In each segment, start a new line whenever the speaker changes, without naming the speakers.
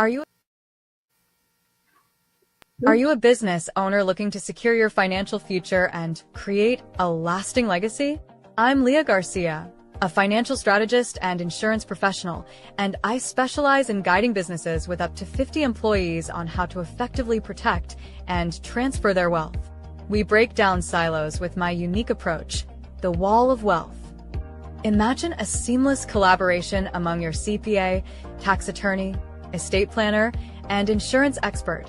Are you are you a business owner looking to secure your financial future and create a lasting legacy? I'm Leah Garcia, a financial strategist and insurance professional, and I specialize in guiding businesses with up to 50 employees on how to effectively protect and transfer their wealth. We break down silos with my unique approach, the Wall of Wealth. Imagine a seamless collaboration among your CPA, tax attorney, estate planner, and insurance expert,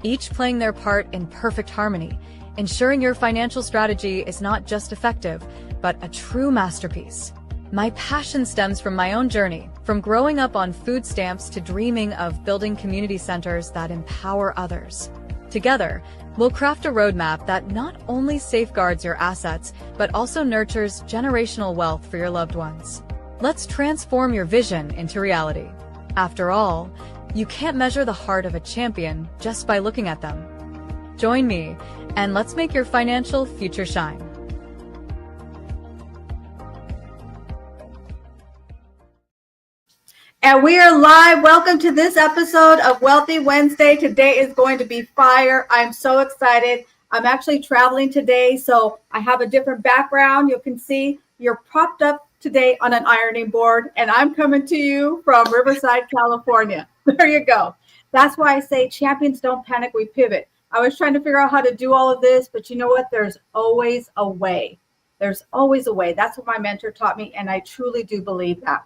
each playing their part in perfect harmony, ensuring your financial strategy is not just effective, but a true masterpiece. My passion stems from my own journey, from growing up on food stamps to dreaming of building community centers that empower others. Together, we'll craft a roadmap that not only safeguards your assets, but also nurtures generational wealth for your loved ones. Let's transform your vision into reality. After all, you can't measure the heart of a champion just by looking at them. Join me, and let's make your financial future shine.
And we are live. Welcome to this episode of Wealthy Wednesday. Today is going to be fire. I'm so excited. I'm actually traveling today, so I have a different background. You can see you're propped up today on an ironing board, and I'm coming to you from Riverside, California. There you go. That's why I say champions don't panic, we pivot. I was trying to figure out how to do all of this, but you know what? There's always a way. There's always a way. That's what my mentor taught me, and I truly do believe that.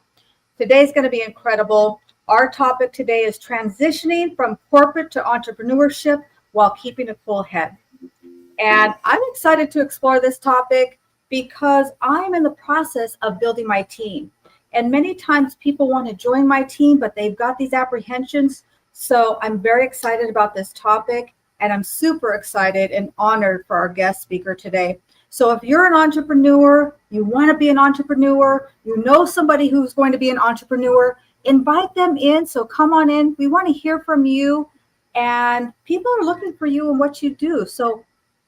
Today's going to be incredible. Our topic today is transitioning from corporate to entrepreneurship while keeping a cool head. And I'm excited to explore this topic because I'm in the process of building my team. And many times people want to join my team, but they've got these apprehensions. So I'm very excited about this topic, and I'm super excited and honored for our guest speaker today. So if you're an entrepreneur, you want to be an entrepreneur, you know somebody who's going to be an entrepreneur, invite them in. So come on in. We want to hear from you, and people are looking for you and what you do. So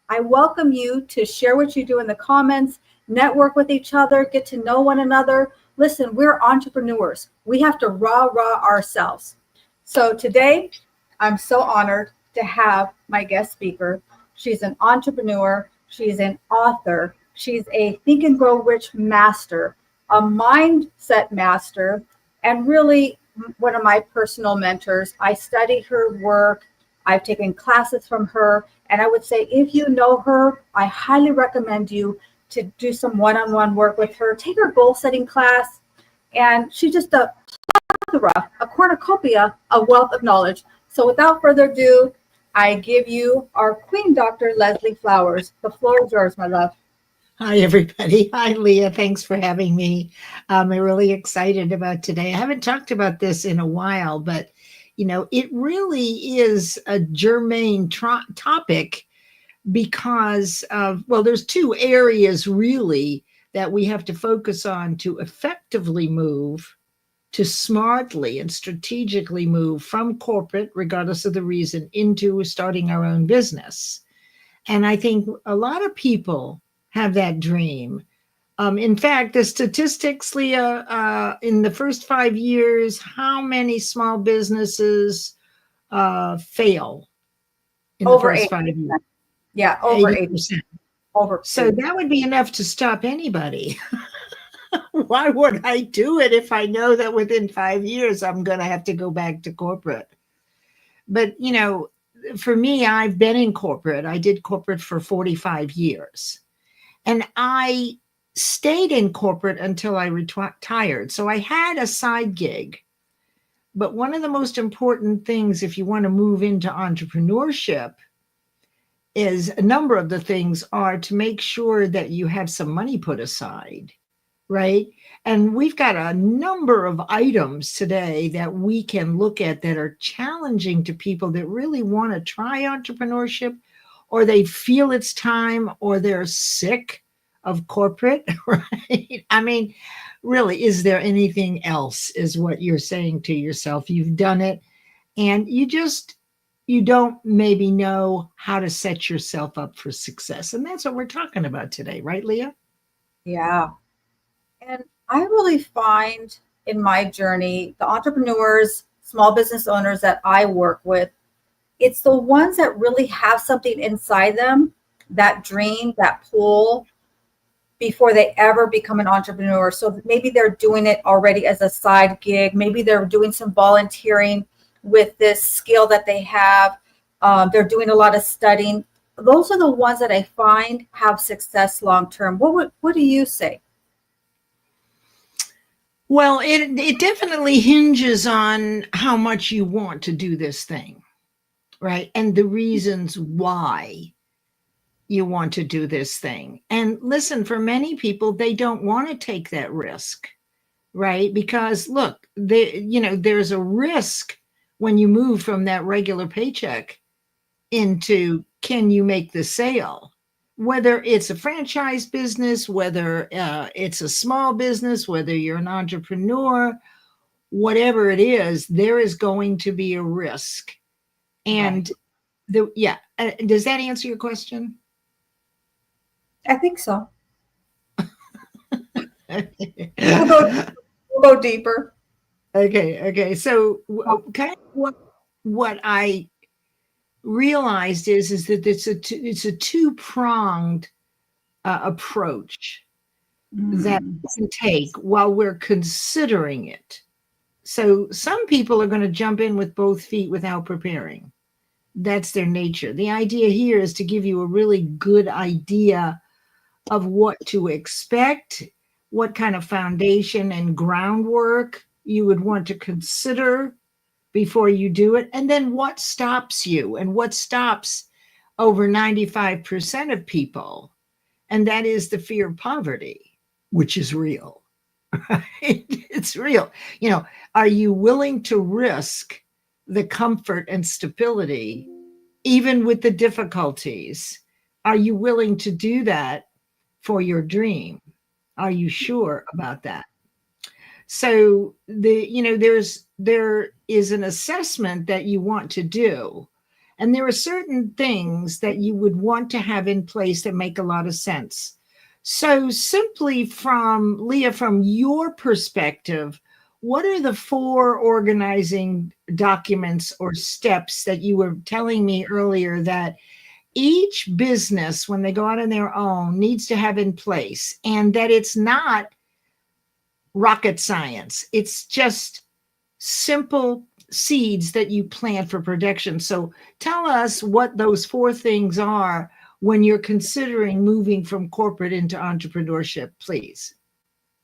I welcome you to share what you do in the comments, network with each other, get to know one another. Listen, we're entrepreneurs. We have to rah ourselves. So today, I'm so honored to have my guest speaker. She's an entrepreneur. She's an author. She's a Think and Grow Rich master, a mindset master, and really one of my personal mentors. I study her work. I've taken classes from her. And I would say, if you know her, I highly recommend you to do some one-on-one work with her. Take her goal-setting class. And she's just a plethora, a cornucopia of wealth of knowledge. So without further ado, I give you our Queen, Dr. Leslie Flowers. The floor is yours, my love.
Hi, everybody. Hi, Leah. Thanks for having me. I'm really excited about today. I haven't talked about this in a while, but, it really is a germane topic because there's two areas really that we have to focus on to effectively move, to smartly and strategically move from corporate, regardless of the reason, into starting our own business. And I think a lot of people have that dream. In fact, the statistics, Leah, in the first 5 years, how many small businesses fail in
Over
the first
80%.
5 years?
Yeah, over
80%.
Over.
So that would be enough to stop anybody. Why would I do it if I know that within 5 years I'm going to have to go back to corporate? But, for me, I've been in corporate. I did corporate for 45 years. And I stayed in corporate until I retired. So I had a side gig. But one of the most important things, if you want to move into entrepreneurship, is a number of the things are to make sure that you have some money put aside, right? And we've got a number of items today that we can look at that are challenging to people that really want to try entrepreneurship, or they feel it's time, or they're sick of corporate, right? I mean, really, is there anything else, is what you're saying to yourself. You've done it, and you don't maybe know how to set yourself up for success. And that's what we're talking about today, right, Leah?
Yeah. And I really find in my journey, the entrepreneurs small business owners that I work with, it's the ones that really have something inside them, that dream, that pull, before they ever become an entrepreneur. So maybe they're doing it already as a side gig. Maybe they're doing some volunteering with this skill that they have. They're doing a lot of studying. Those are the ones that I find have success long term. What do you say?
Well, it definitely hinges on how much you want to do this thing, right? And the reasons why you want to do this thing. And listen, for many people, they don't want to take that risk, right? Because look, there's a risk when you move from that regular paycheck into, can you make the sale? Whether it's a franchise business, whether it's a small business, whether you're an entrepreneur, whatever it is, there is going to be a risk. And does that answer your question?
I think so. We'll go deeper.
Okay. So kind of what I realized is that it's a two-pronged approach that we can take while we're considering it. So some people are going to jump in with both feet without preparing. That's their nature. The idea here is to give you a really good idea of what to expect, what kind of foundation and groundwork you would want to consider before you do it, and then what stops you and what stops over 95% of people. And that is the fear of poverty, which is real. Right? It's real. Are you willing to risk the comfort and stability, even with the difficulties? Are you willing to do that for your dream? Are you sure about that? So there is an assessment that you want to do, and there are certain things that you would want to have in place that make a lot of sense. So simply from Leah, from your perspective, what are the 4 organizing documents or steps that you were telling me earlier that each business, when they go out on their own, needs to have in place, and that it's not rocket science? It's just simple seeds that you plant for production. So tell us what those 4 things are when you're considering moving from corporate into entrepreneurship, please.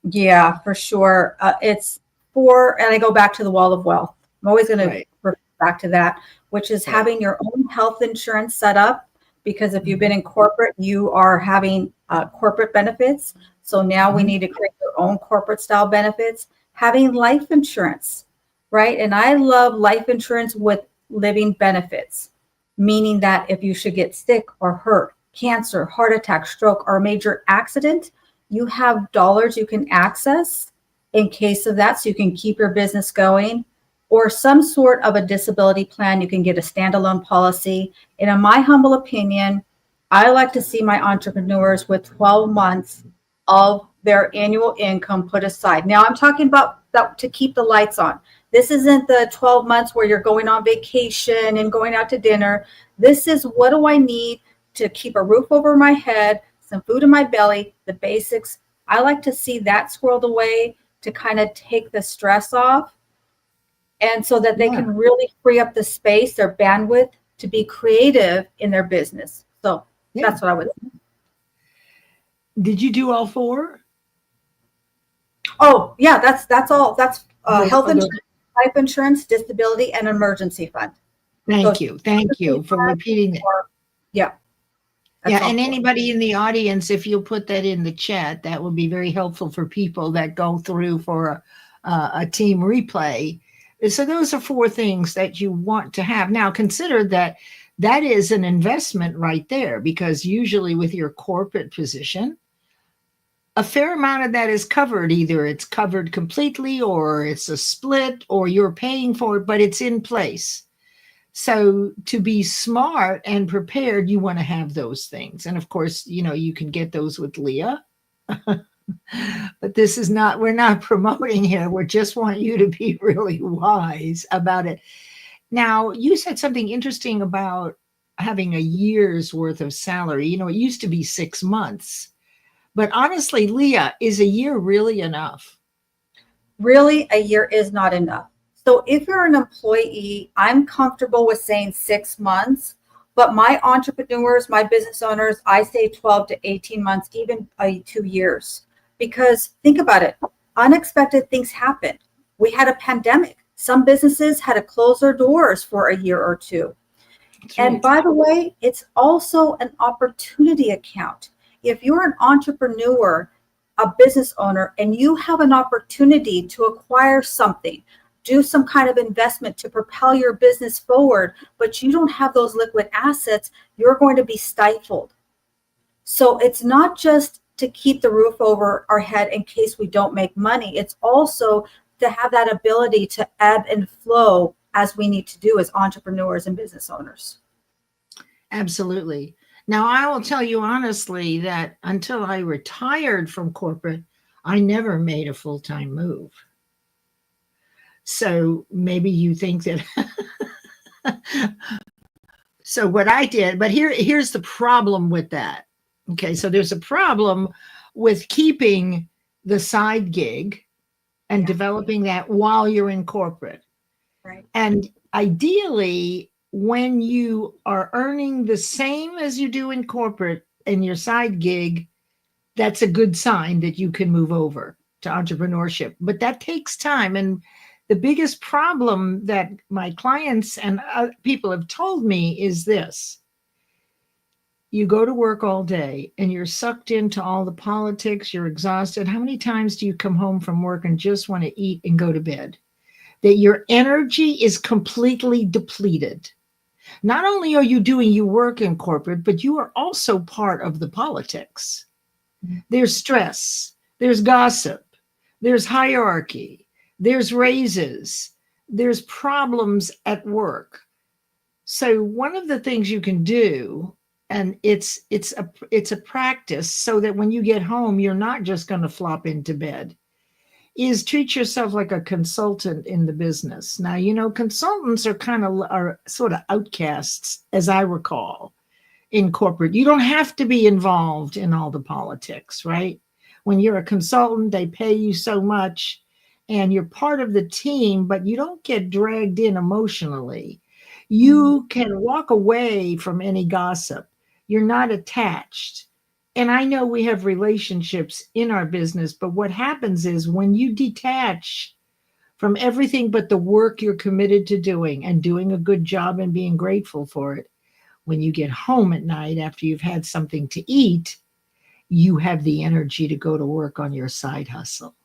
Yeah, for sure. It's 4, and I go back to the wall of wealth. I'm always going to refer back to that, which is having your own health insurance set up, because if you've been in corporate, you are having corporate benefits. So now we need to create your own corporate style benefits. Having life insurance, right? And I love life insurance with living benefits, meaning that if you should get sick or hurt, cancer, heart attack, stroke, or a major accident, you have dollars you can access in case of that, so you can keep your business going, or some sort of a disability plan. You can get a standalone policy. And in my humble opinion, I like to see my entrepreneurs with 12 months of their annual income put aside. Now I'm talking about that to keep the lights on. This isn't the 12 months where you're going on vacation and going out to dinner. This is, what do I need to keep a roof over my head, some food in my belly, the basics. I like to see that squirreled away to kind of take the stress off, and so that they can really free up the space, their bandwidth, to be creative in their business. So that's what I would say.
Did you do all 4?
Oh, yeah, that's all. That's health insurance, life insurance, disability, and emergency fund.
Thank you for repeating that.
Yeah.
And anybody in the audience, if you'll put that in the chat, that would be very helpful for people that go through for a team replay. So those are 4 things that you want to have. Now, consider that is an investment right there, because usually with your corporate position, a fair amount of that is covered. Either it's covered completely, or it's a split, or you're paying for it, but it's in place. So to be smart and prepared, you want to have those things. And of course, you can get those with Leah. But this is not, we're not promoting here. We just want you to be really wise about it. Now, you said something interesting about having a year's worth of salary. You know, it used to be 6 months. But honestly, Leah, is a year really enough?
Really, a year is not enough. So if you're an employee, I'm comfortable with saying 6 months, but my entrepreneurs, my business owners, I say 12 to 18 months, even 2 years. Because think about it, unexpected things happen. We had a pandemic. Some businesses had to close their doors for a year or two.
That's
And
right.
by the way, it's also an opportunity account. If you're an entrepreneur, a business owner, and you have an opportunity to acquire something, do some kind of investment to propel your business forward, but you don't have those liquid assets, you're going to be stifled. So it's not just to keep the roof over our head in case we don't make money. It's also to have that ability to ebb and flow as we need to do as entrepreneurs and business owners.
Absolutely. Now, I will tell you honestly that until I retired from corporate, I never made a full-time move. So maybe you think that. So what I did, but here's the problem with that. Okay, so there's a problem with keeping the side gig and developing that while you're in corporate.
Right.
And ideally, when you are earning the same as you do in corporate in your side gig, that's a good sign that you can move over to entrepreneurship. But that takes time. And the biggest problem that my clients and people have told me is this. You go to work all day and you're sucked into all the politics, you're exhausted. How many times do you come home from work and just want to eat and go to bed? That your energy is completely depleted. Not only are you doing your work in corporate, but you are also part of the politics. There's stress, there's gossip, there's hierarchy, there's raises, there's problems at work. So one of the things you can do, and it's a practice so that when you get home, you're not just going to flop into bed, is treat yourself like a consultant in the business. Now, you know, consultants are sort of outcasts, as I recall, in corporate. You don't have to be involved in all the politics, right? When you're a consultant, they pay you so much and you're part of the team, but you don't get dragged in emotionally. You can walk away from any gossip. You're not attached. And I know we have relationships in our business, but what happens is when you detach from everything but the work you're committed to doing and doing a good job and being grateful for it, when you get home at night after you've had something to eat, you have the energy to go to work on your side hustle.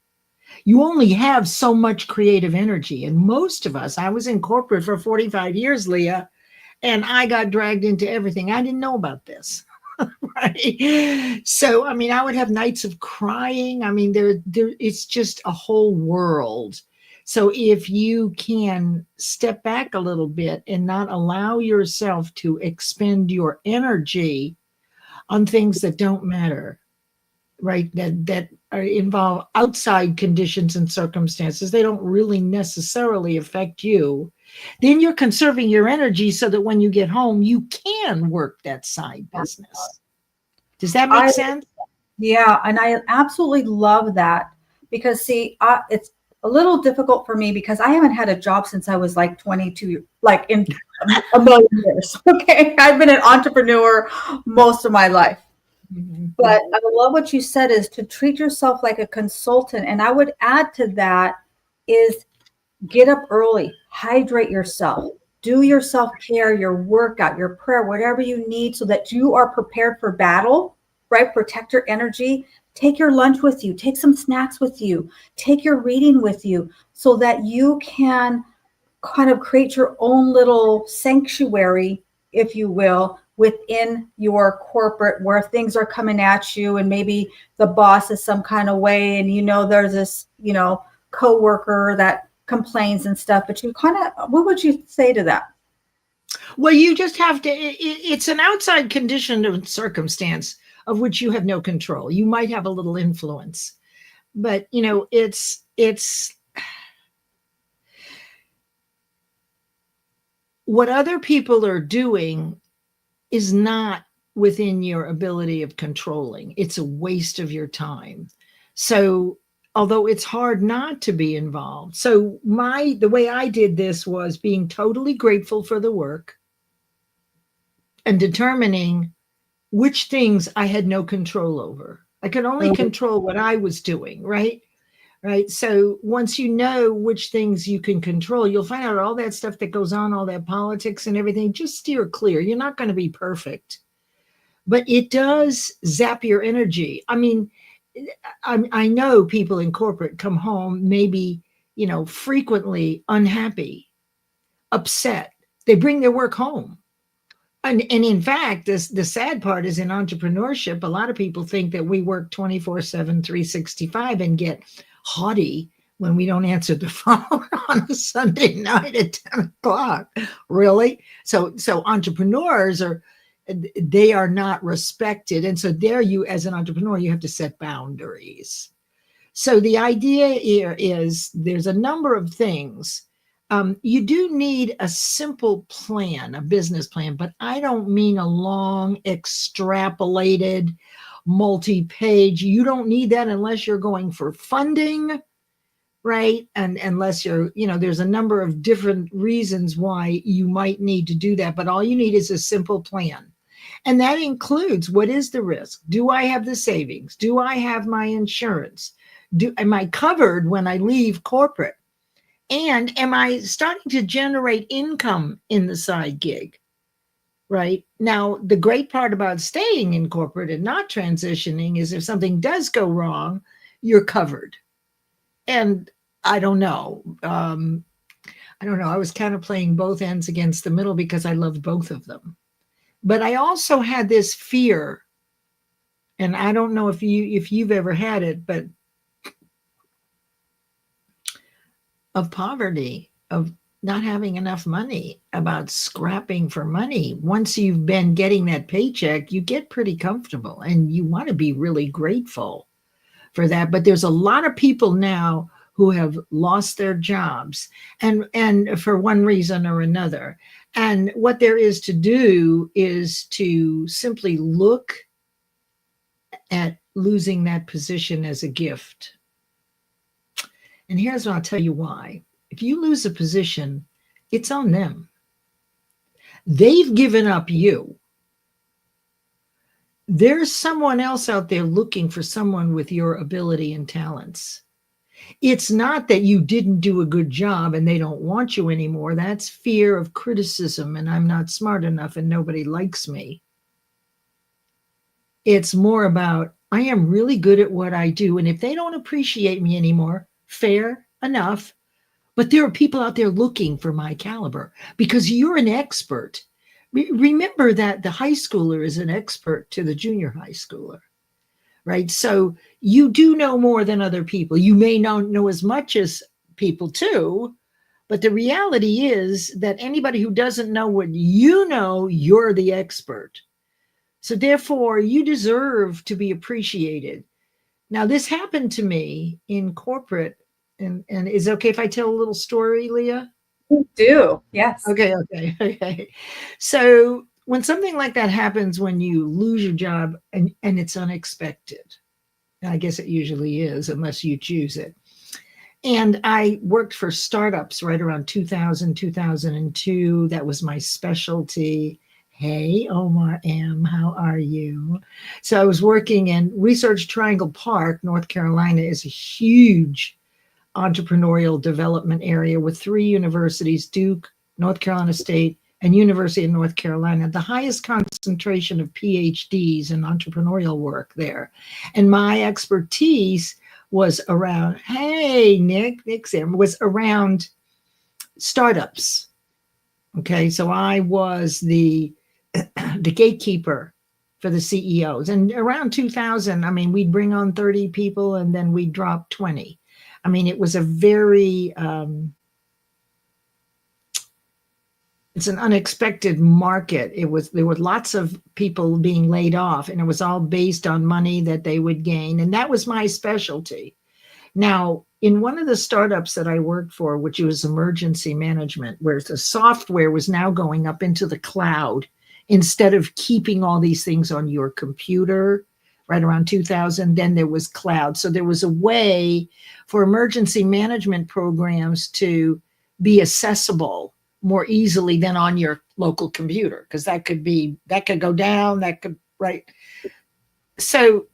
You only have so much creative energy. And most of us, I was in corporate for 45 years, Leah, and I got dragged into everything. I didn't know about this. Right. So, I mean, I would have nights of crying. I mean, it's just a whole world. So if you can step back a little bit and not allow yourself to expend your energy on things that don't matter, right? That involve outside conditions and circumstances. They don't really necessarily affect you. Then you're conserving your energy so that when you get home, you can work that side business. Does that make sense?
Yeah, and I absolutely love that because see, it's a little difficult for me because I haven't had a job since I was like 22, like in a million years. Okay, I've been an entrepreneur most of my life. But I love what you said is to treat yourself like a consultant. And I would add to that is get up early, hydrate yourself, do your self-care, your workout, your prayer, whatever you need so that you are prepared for battle, right? Protect your energy. Take your lunch with you, take some snacks with you, take your reading with you so that you can kind of create your own little sanctuary, if you will, within your corporate where things are coming at you and maybe the boss is some kind of way and you know there's this, you know, coworker that complains and stuff, but you kind of, what would you say to that?
Well, you just have to, it's an outside condition and circumstance of which you have no control. You might have a little influence, but it's what other people are doing is not within your ability of controlling. It's a waste of your time. So although it's hard not to be involved. So the way I did this was being totally grateful for the work and determining which things I had no control over. I could only control what I was doing, right? Right. So once you know which things you can control, you'll find out all that stuff that goes on, all that politics and everything, just steer clear. You're not going to be perfect, but it does zap your energy. I mean, I know people in corporate come home maybe, frequently unhappy, upset. They bring their work home. And in fact, the sad part is in entrepreneurship, a lot of people think that we work 24/7, 365 and get haughty when we don't answer the phone on a Sunday night at 10 o'clock. Really? So entrepreneurs they are not respected. And so there you, as an entrepreneur, you have to set boundaries. So the idea here is there's a number of things. You do need a simple plan, a business plan, but I don't mean a long, extrapolated, multi-page. You don't need that unless you're going for funding, right? And unless there's a number of different reasons why you might need to do that, but all you need is a simple plan. And that includes, what is the risk? Do I have the savings? Do I have my insurance? Am I covered when I leave corporate? And am I starting to generate income in the side gig? Right? Now, the great part about staying in corporate and not transitioning is if something does go wrong, you're covered. And I don't know. I was kind of playing both ends against the middle because I loved both of them. But I also had this fear, and I don't know if you've ever had it, but of poverty, of not having enough money, about scrapping for money. Once you've been getting that paycheck, you get pretty comfortable and you want to be really grateful for that. But there's a lot of people now who have lost their jobs and for one reason or another. And what there is to do is to simply look at losing that position as a gift. And here's what I'll tell you why. If you lose a position, it's on them. They've given up you. There's someone else out there looking for someone with your ability and talents. It's not that you didn't do a good job and they don't want you anymore. That's fear of criticism and I'm not smart enough and nobody likes me. It's more about, I am really good at what I do. And if they don't appreciate me anymore, fair enough. But there are people out there looking for my caliber because you're an expert. Remember that the high schooler is an expert to the junior high schooler, right? So you do know more than other people. You may not know as much as people too, but the reality is that anybody who doesn't know what you know, you're the expert. So therefore, you deserve to be appreciated. Now, this happened to me in corporate, and is it okay if I tell a little story, Leah?
Do, yes.
Okay. So when something like that happens, when you lose your job and it's unexpected, and I guess it usually is, unless you choose it. And I worked for startups right around 2000, 2002. That was my specialty. Hey, Omar M., how are you? So I was working in Research Triangle Park, North Carolina is a huge entrepreneurial development area with 3 universities, Duke, North Carolina State, and University of North Carolina, the highest concentration of PhDs in entrepreneurial work there. And my expertise was around, hey, Nick's there, was around startups. Okay, so I was the gatekeeper for the CEOs. And around 2000, I mean, we'd bring on 30 people and then we'd drop 20. I mean, it was a very it's an unexpected market. There were lots of people being laid off, and it was all based on money that they would gain. And that was my specialty. Now, in one of the startups that I worked for, which was emergency management, where the software was now going up into the cloud instead of keeping all these things on your computer, right around 2000, then there was cloud. So there was a way for emergency management programs to be accessible more easily than on your local computer, because that could go down, right. So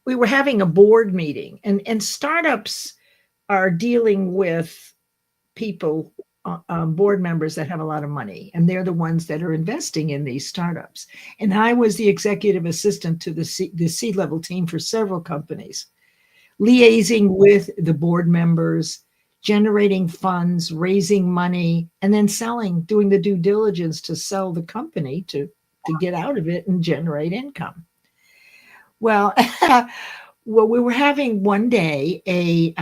we were having a board meeting, and startups are dealing with people, board members that have a lot of money, and they're the ones that are investing in these startups. And I was the executive assistant to the C-level team for several companies, liaising with the board members, generating funds, raising money, and then doing the due diligence to sell the company to get out of it and generate income. Well, we were having one day a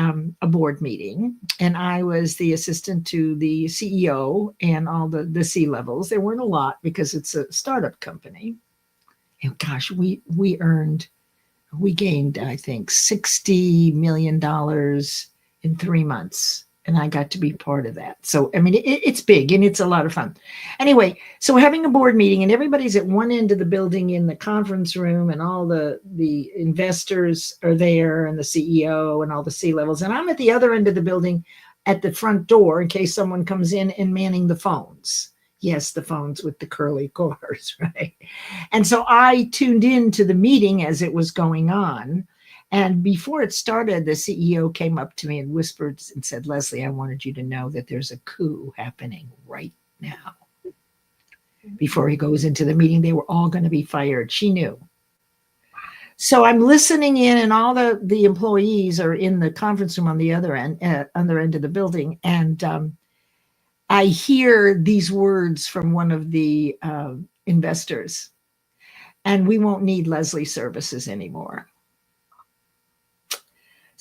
board meeting, and I was the assistant to the CEO and all the C-levels. There weren't a lot because it's a startup company. And gosh, we gained, I think, $60 million in 3 months. And I got to be part of that. So, I mean, it's big and it's a lot of fun. Anyway, so we're having a board meeting, and everybody's at one end of the building in the conference room, and all the investors are there, and the CEO and all the C-levels. And I'm at the other end of the building at the front door in case someone comes in, and manning the phones. Yes, the phones with the curly cords, right? And so I tuned in to the meeting as it was going on. And before it started, the CEO came up to me and whispered and said, "Leslie, I wanted you to know that there's a coup happening right now." Before he goes into the meeting, they were all going to be fired. She knew. So I'm listening in, and all the employees are in the conference room on the other end of the building. And I hear these words from one of the investors: "And we won't need Leslie services anymore."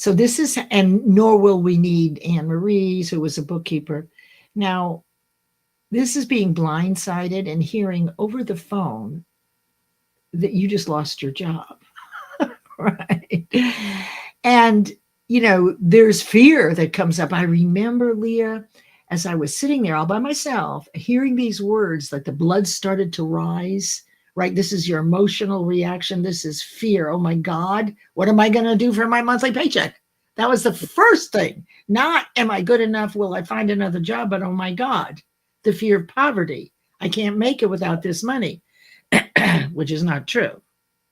So this is, and nor will we need Anne Marie's, who was a bookkeeper. Now, this is being blindsided and hearing over the phone that you just lost your job, right? And, there's fear that comes up. I remember, Leah, as I was sitting there all by myself, hearing these words, like the blood started to rise. Right? This is your emotional reaction. This is fear. Oh my God, what am I going to do for my monthly paycheck? That was the first thing. Not, am I good enough? Will I find another job? But oh my God, the fear of poverty. I can't make it without this money, which is not true.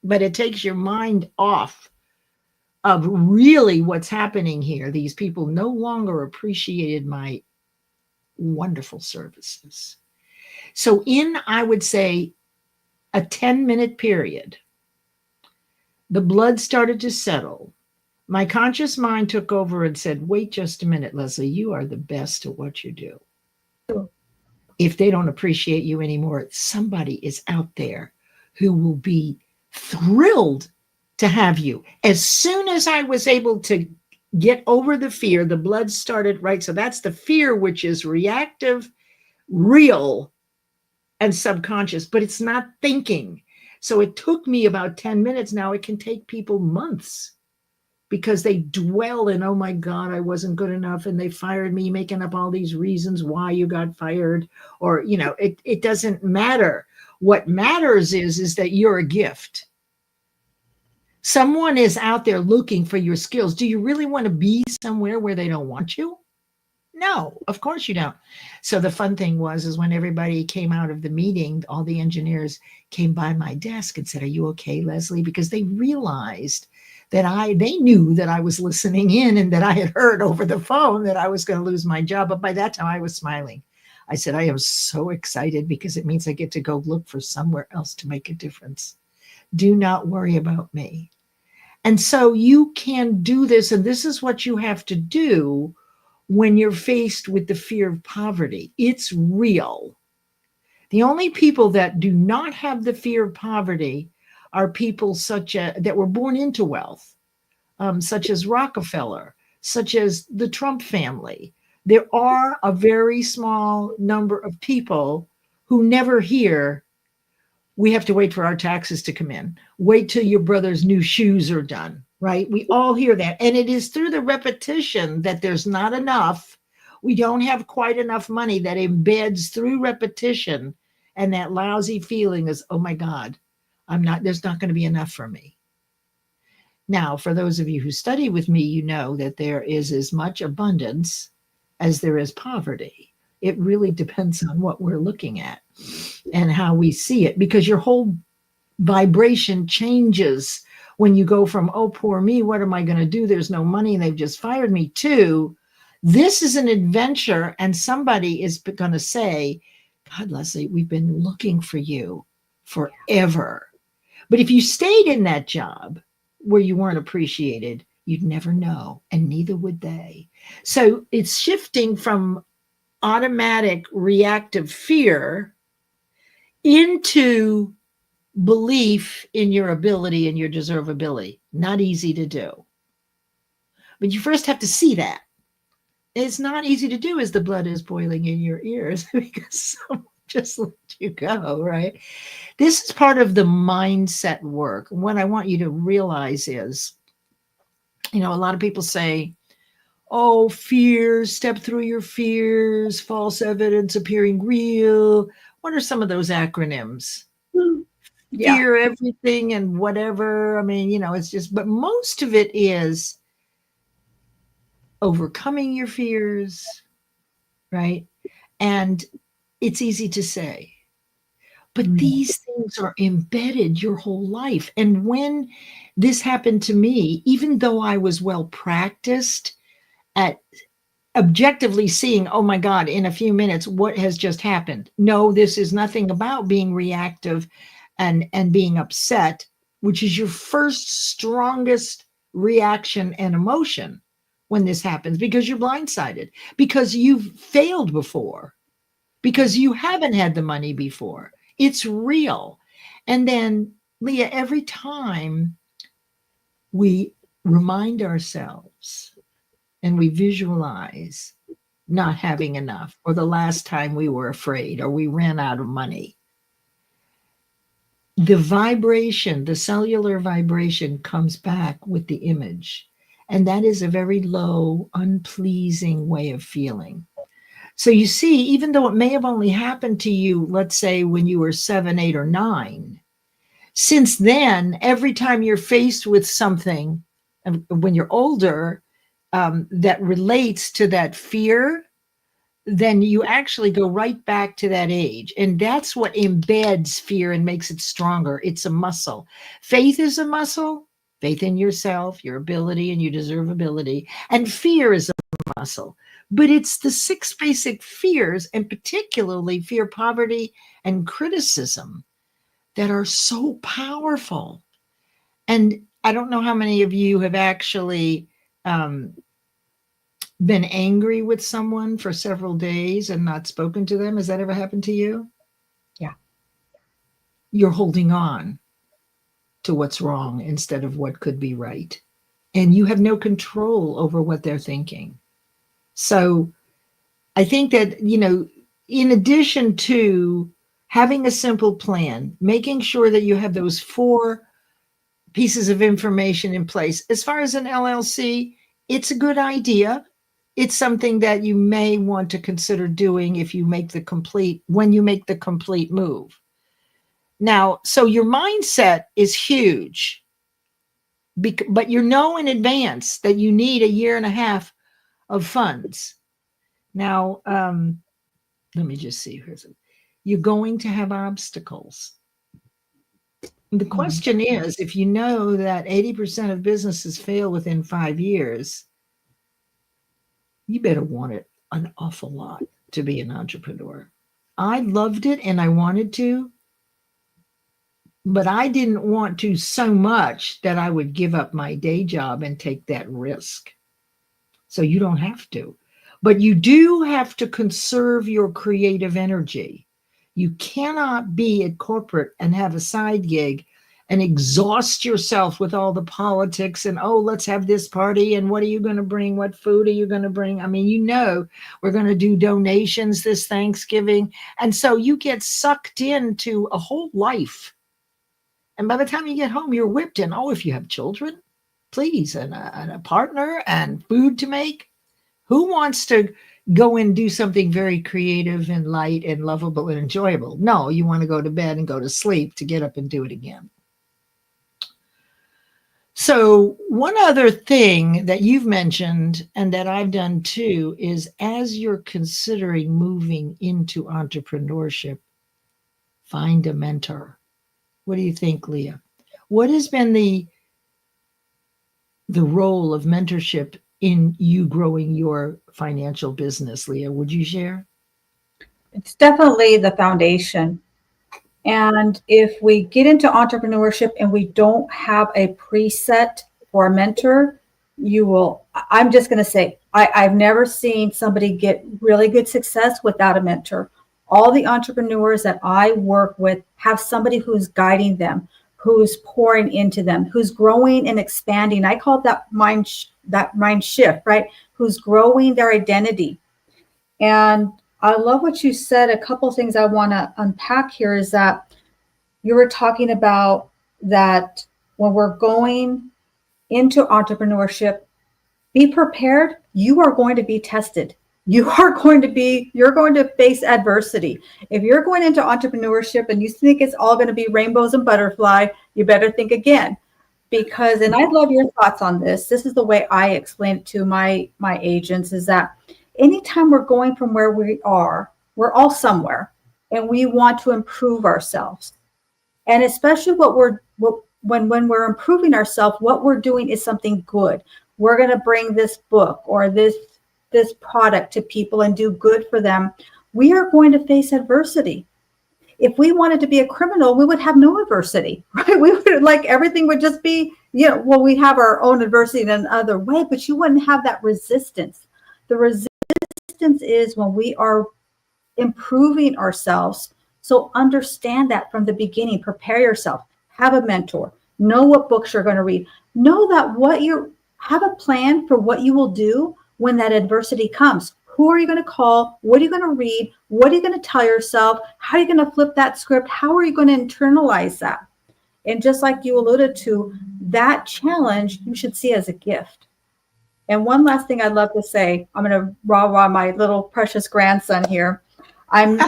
But it takes your mind off of really what's happening here. These people no longer appreciated my wonderful services. So I would say, a 10-minute period, the blood started to settle. My conscious mind took over and said, "Wait just a minute, Leslie, you are the best at what you do. If they don't appreciate you anymore, somebody is out there who will be thrilled to have you." As soon as I was able to get over the fear, the blood started, right? So that's the fear, which is reactive, real, and subconscious, but it's not thinking. So it took me about 10 minutes. Now it can take people months, because they dwell in, oh my God, I wasn't good enough, and they fired me, making up all these reasons why you got fired. Or, it doesn't matter. What matters is that you're a gift. Someone is out there looking for your skills. Do you really want to be somewhere where they don't want you? No, of course you don't. So the fun thing is when everybody came out of the meeting, all the engineers came by my desk and said, "Are you okay, Leslie?" Because they realized that they knew that I was listening in, and that I had heard over the phone that I was going to lose my job. But by that time I was smiling. I said, "I am so excited, because it means I get to go look for somewhere else to make a difference. Do not worry about me." And so you can do this. And this is what you have to do when you're faced with the fear of poverty. It's real. The only people that do not have the fear of poverty are people that were born into wealth, such as Rockefeller, such as the Trump family. There are a very small number of people who never hear, we have to wait for our taxes to come in. Wait till your brother's new shoes are done, right? We all hear that. And it is through the repetition that there's not enough. We don't have quite enough money that embeds through repetition. And that lousy feeling is, oh my God, there's not going to be enough for me. Now, for those of you who study with me, you know that there is as much abundance as there is poverty. It really depends on what we're looking at and how we see it, because your whole vibration changes when you go from, oh, poor me, what am I going to do? There's no money and they've just fired me, to this is an adventure. And somebody is going to say, God, Leslie, we've been looking for you forever. But if you stayed in that job where you weren't appreciated, you'd never know, and neither would they. So it's shifting from automatic reactive fear into belief in your ability and your deservability. Not easy to do. But you first have to see that. It's not easy to do as the blood is boiling in your ears because someone just let you go, right? This is part of the mindset work. What I want you to realize is, a lot of people say, oh, fears, step through your fears, false evidence appearing real. What are some of those acronyms?
Yeah.
Fear everything and whatever. I mean, it's just, but most of it is overcoming your fears, right? And it's easy to say, but these things are embedded your whole life. And when this happened to me, even though I was well practiced at objectively seeing, oh my God, in a few minutes, what has just happened? No, this is nothing about being reactive and being upset, which is your first strongest reaction and emotion when this happens, because you're blindsided, because you've failed before, because you haven't had the money before. It's real. And then, Leah, every time we remind ourselves and we visualize not having enough, or the last time we were afraid, or we ran out of money, the vibration, the cellular vibration comes back with the image. And that is a very low, unpleasing way of feeling. So you see, even though it may have only happened to you, let's say when you were 7, 8, or 9, since then, every time you're faced with something, when you're older, that relates to that fear, then you actually go right back to that age. And that's what embeds fear and makes it stronger. It's a muscle. Faith is a muscle. Faith in yourself, your ability, and your deservability. And fear is a muscle. But it's the 6 basic fears, and particularly fear, poverty, and criticism, that are so powerful. And I don't know how many of you have actually been angry with someone for several days and not spoken to them. Has that ever happened to you?
Yeah.
You're holding on to what's wrong instead of what could be right. And you have no control over what they're thinking. So I think that, in addition to having a simple plan, making sure that you have those 4 pieces of information in place. As far as an LLC, it's a good idea. It's something that you may want to consider doing when you make the complete move. Now, so your mindset is huge, but you know in advance that you need a year and a half of funds. Now, let me just see. You're going to have obstacles. The question is, if you know that 80% of businesses fail within 5 years, you better want it an awful lot to be an entrepreneur. I loved it and I wanted to, but I didn't want to so much that I would give up my day job and take that risk. So you don't have to, but you do have to conserve your creative energy. You cannot be at corporate and have a side gig and exhaust yourself with all the politics and, oh, let's have this party. And what are you going to bring? What food are you going to bring? I mean, we're going to do donations this Thanksgiving. And so you get sucked into a whole life. And by the time you get home, you're whipped in. Oh, if you have children, please, and a partner and food to make. Who wants to go and do something very creative and light and lovable and enjoyable? No, you want to go to bed and go to sleep to get up and do it again. So one other thing that you've mentioned and that I've done too is, as you're considering moving into entrepreneurship, find a mentor. What do you think, Leah? What has been the role of mentorship in you growing your financial business, Leah? Would you share?
It's definitely the foundation. And if we get into entrepreneurship and we don't have a preset for a mentor, I'm just going to say, I've never seen somebody get really good success without a mentor. All the entrepreneurs that I work with have somebody who's guiding them, who's pouring into them, who's growing and expanding. I call it that mind shift, right? Who's growing their identity. And I love what you said. A couple of things I want to unpack here is that you were talking about that when we're going into entrepreneurship, be prepared. You are going to be tested. You're going to face adversity. If you're going into entrepreneurship and you think it's all going to be rainbows and butterfly, you better think again. Because, and I'd love your thoughts on this. This is the way I explain it to my agents, is that anytime we're going from where we are, we're all somewhere and we want to improve ourselves. And especially when we're improving ourselves, what we're doing is something good. We're going to bring this book or this product to people and do good for them. We are going to face adversity. If we wanted to be a criminal, we would have no adversity, right? We would, like, everything would just be, we have our own adversity in another way, but you wouldn't have that resistance. The resistance is when we are improving ourselves. So understand that from the beginning. Prepare yourself. Have a mentor. Know what books you're going to read. Know that have a plan for what you will do when that adversity comes. Who are you going to call? What are you going to read? What are you going to tell yourself? How are you going to flip that script? How are you going to internalize that? And just like you alluded to, that challenge you should see as a gift. And one last thing I'd love to say, I'm going to rah-rah my little precious grandson here. I'm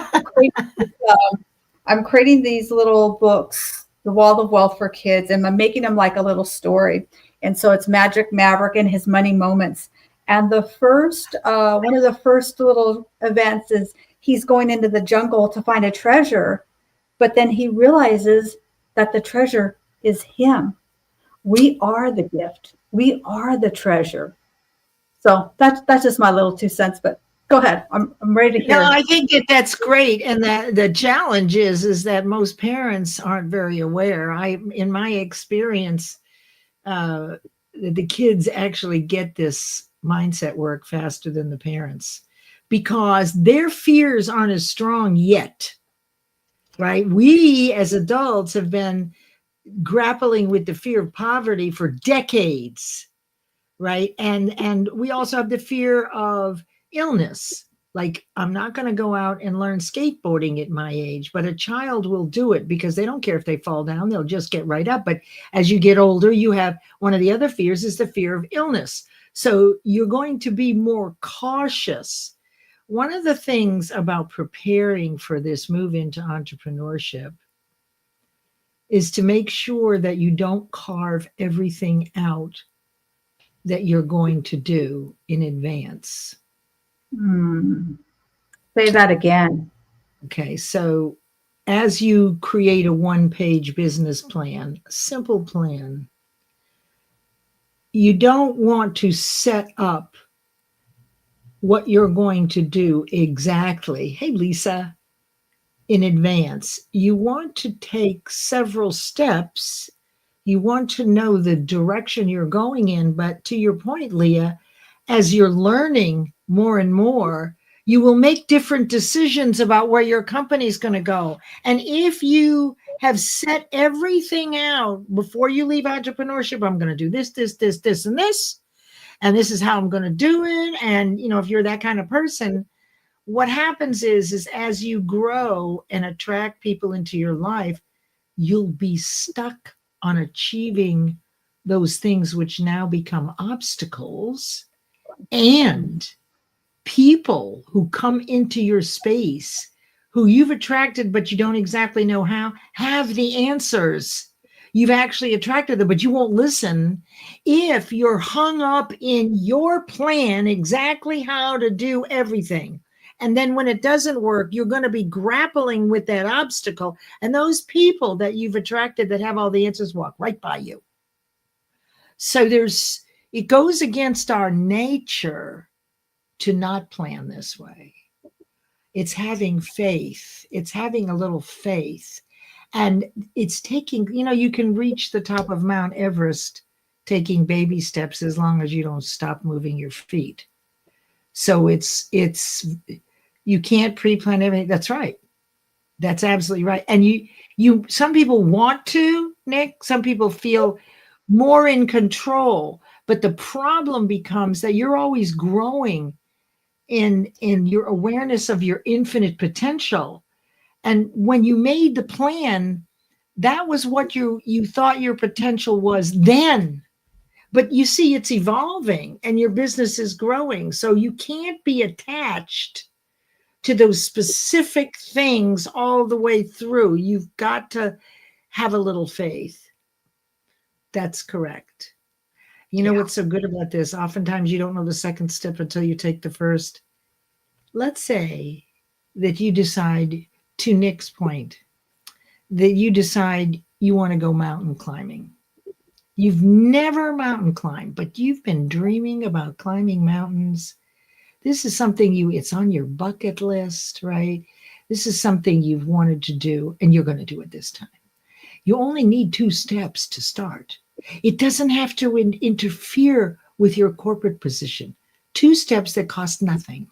creating these little books, The Wall of Wealth for Kids, and I'm making them like a little story. And so it's Magic Maverick and his money moments. And the first, one of the first little events is he's going into the jungle to find a treasure, but then he realizes that the treasure is him. We are the gift. We are the treasure. So that's just my little 2 cents, but go ahead. I'm ready to hear.
No, I think that's great. And that the challenge is that most parents aren't very aware. In my experience, the kids actually get this mindset work faster than the parents because their fears aren't as strong yet, right? We as adults have been grappling with the fear of poverty for decades, right? And we also have the fear of illness. Like, I'm not going to go out and learn skateboarding at my age, but a child will do it because they don't care if they fall down. They'll just get right up. But as you get older, you have one of the other fears is the fear of illness. So you're going to be more cautious. One of the things about preparing for this move into entrepreneurship is to make sure that you don't carve everything out that you're going to do in advance.
Say that again.
Okay, so as you create a one-page business plan, a simple plan, you don't want to set up what you're going to do exactly, hey, Lisa, in advance. You want to take several steps. You want to know the direction you're going in. But to your point, Leah, as you're learning more and more, you will make different decisions about where your company's going to go. And if you have set everything out before you leave entrepreneurship. I'm going to do this, this, this, this, and this. And this is how I'm going to do it. And, if you're that kind of person, what happens is as you grow and attract people into your life, you'll be stuck on achieving those things which now become obstacles. And people who come into your space who you've attracted, but you don't exactly know how, have the answers. You've actually attracted them, but you won't listen if you're hung up in your plan exactly how to do everything. And then when it doesn't work, you're going to be grappling with that obstacle. And those people that you've attracted that have all the answers walk right by you. So it goes against our nature to not plan this way. It's having faith. It's having a little faith. And it's taking, you can reach the top of Mount Everest taking baby steps as long as you don't stop moving your feet. So you can't pre-plan everything. That's right. That's absolutely right. And some people want to, Nick, some people feel more in control, but the problem becomes that you're always growing in your awareness of your infinite potential. And when you made the plan, that was what you thought your potential was then. But you see, it's evolving and your business is growing. So you can't be attached to those specific things all the way through. You've got to have a little faith. That's correct. What's so good about this? Oftentimes you don't know the second step until you take the first. Let's say that you decide, to Nick's point, that you decide you want to go mountain climbing. You've never mountain climbed, but you've been dreaming about climbing mountains. This is something it's on your bucket list, right? This is something you've wanted to do, and you're going to do it this time. You only need 2 steps to start. It doesn't have to interfere with your corporate position. 2 steps that cost nothing.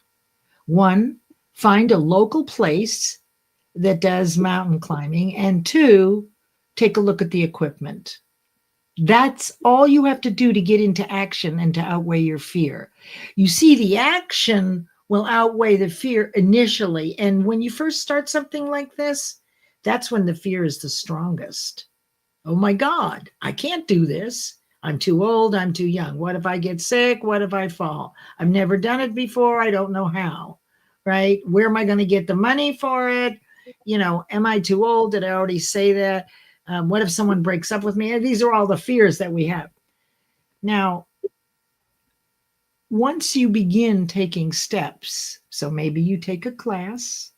1, find a local place that does mountain climbing. And 2, take a look at the equipment. That's all you have to do to get into action and to outweigh your fear. You see, the action will outweigh the fear initially. And when you first start something like this, that's when the fear is the strongest. Oh my God, I can't do this. I'm too old. I'm too young. What if I get sick? What if I fall? I've never done it before. I don't know how, right? Where am I going to get the money for it? Am I too old? Did I already say that? What if someone breaks up with me? These are all the fears that we have. Now, once you begin taking steps, so maybe you take a class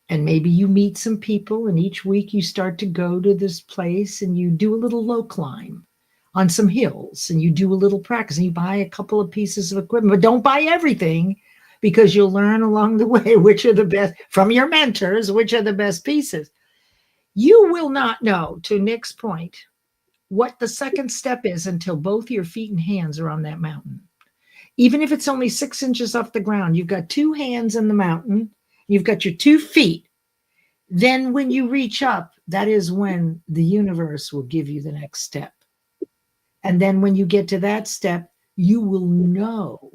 and maybe you meet some people, and each week you start to go to this place and you do a little low climb on some hills and you do a little practice and you buy a couple of pieces of equipment, but don't buy everything because you'll learn along the way which are the best from your mentors, which are the best pieces. You will not know, to Nick's point, what the second step is until both your feet and hands are on that mountain. Even if it's only 6 inches off the ground, you've got 2 hands in the mountain, you've got your 2 feet. Then when you reach up, that is when the universe will give you the next step. And then when you get to that step, you will know.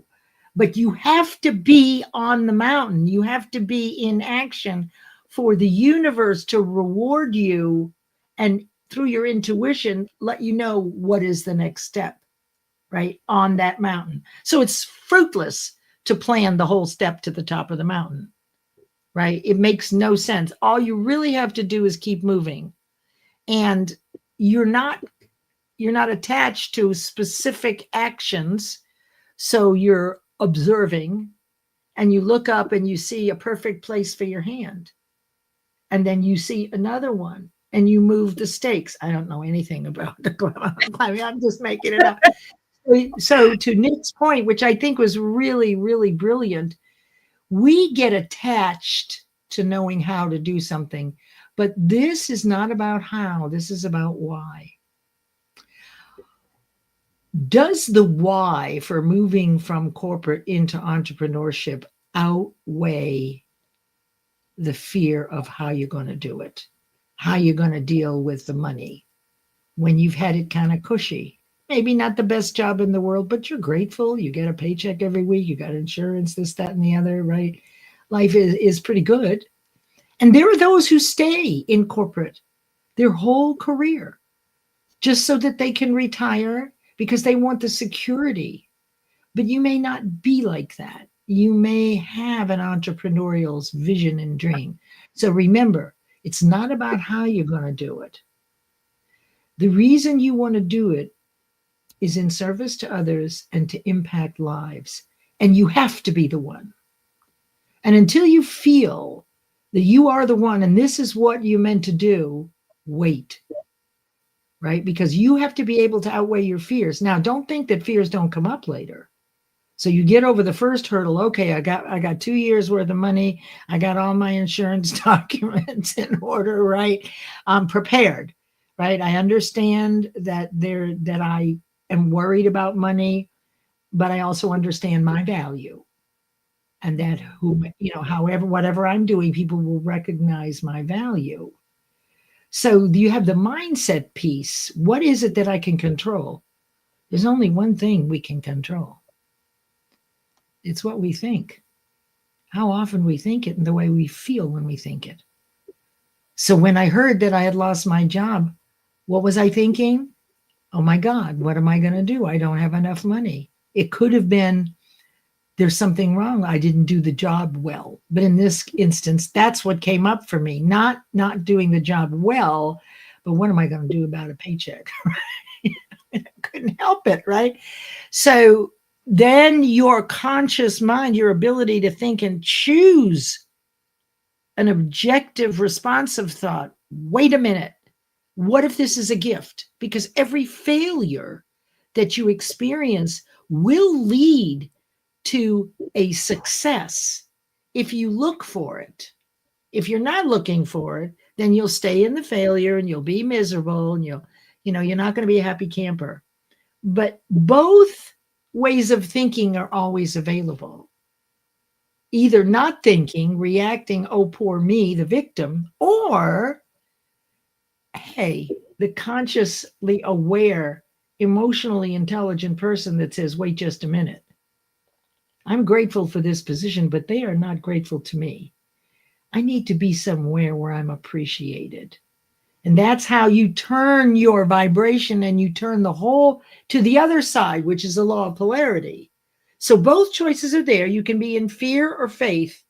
But you have to be on the mountain. You have to be in action for the universe to reward you and through your intuition, let you know what is the next step, right, on that mountain. So it's fruitless to plan the whole step to the top of the mountain, right? It makes no sense. All you really have to do is keep moving. And you're not attached to specific actions. So you're observing and you look up and you see a perfect place for your hand. And then you see another one and you move the stakes. I don't know anything about the climbing. I'm just making it up. So to Nick's point, which I think was really, really brilliant, we get attached to knowing how to do something, but this is not about how, this is about why. Does the why for moving from corporate into entrepreneurship outweigh the fear of how you're going to do it? how you're going to deal with the money when you've had it kind of cushy. Maybe not the best job in the world, but you're grateful. You get a paycheck every week. You got insurance, this, that, and the other, right? Life is pretty good. And there are those who stay in corporate their whole career just so that they can retire because they want the security. But you may not be like that. You may have an entrepreneurial vision and dream. So remember, it's not about how you're going to do it. The reason you want to do it is in service to others and to impact lives. And you have to be the one. And until you feel that you are the one and this is what you're meant to do, wait. Right? Because you have to be able to outweigh your fears. Now, don't think that fears don't come up later. So you get over the first hurdle. Okay, I got 2 years worth of money. I got all my insurance documents in order, right? I'm prepared, right? I understand that I am worried about money, but I also understand my value. And that however, whatever I'm doing, people will recognize my value. So you have the mindset piece. What is it that I can control? There's only one thing we can control. It's what we think, how often we think it, and the way we feel when we think it. So when I heard that I had lost my job, what was I thinking? Oh my God, what am I going to do? I don't have enough money. It could have been, there's something wrong. I didn't do the job well. But in this instance, that's what came up for me. Not doing the job well, but what am I going to do about a paycheck? I couldn't help it, right? So then your conscious mind, your ability to think and choose an objective, responsive thought. Wait a minute. What if this is a gift? Because every failure that you experience will lead to a success if you look for it. If you're not looking for it, then you'll stay in the failure and you'll be miserable and you're not going to be a happy camper. But both ways of thinking are always available. Either not thinking, reacting, oh, poor me, the victim, or, hey, the consciously aware, emotionally intelligent person that says, wait just a minute. I'm grateful for this position, but they are not grateful to me. I need to be somewhere where I'm appreciated. And that's how you turn your vibration and you turn the whole to the other side, which is the law of polarity. So both choices are there. You can be in fear or faith,